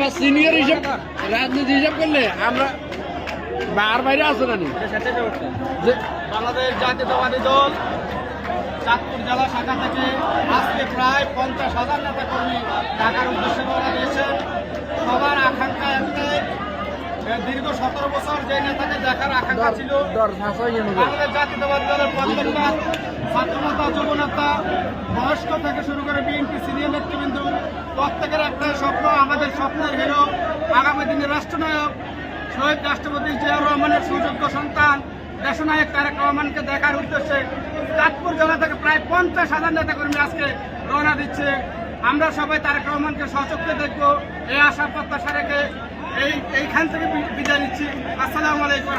আমরা সিনিয়র হিসাব রাজনীতি হিসাব করলে আমরা বার বাইরে আছে না বাংলাদেশ জাতীয়তাবাদী দল চাঁদপুর জেলা শাখা থেকে আজকে প্রায় 50,000 নেতা কর্মী ঢাকার উদ্দেশ্যে রওনা দিয়েছেন। সবার আকাঙ্ক্ষা একটাই, দীর্ঘ 17 বছর যে নেতাকে দেখার আকাঙ্ক্ষা ছিল বাংলাদেশ জাতীয়তাবাদী দলের প্রত্যেকটা ছাত্রনেতা, যুবনেতা, বয়স্ক থেকে শুরু করে বিএনপি সিনিয়র নেতৃবৃন্দ প্রত্যেকের একটাই স্বপ্ন, আমাদের স্বপ্নের হিরো আগামী দিনের রাষ্ট্রনায়ক শহীদ রাষ্ট্রপতি জিয়াউর রহমানের সুযোগ্য সন্তান দেশনায়ক তারেক রহমানকে দেখার উদ্দেশ্যে চাঁদপুর জেলা থেকে প্রায় 50,000 নেতাকর্মী আজকে রওনা দিচ্ছে। আমরা সবাই তারেক রহমানকে সচক্ষে দেখবো, এই আশা প্রত্যাশা রেখে এইখান থেকে বিদায় নিচ্ছি। আসসালামু আলাইকুম।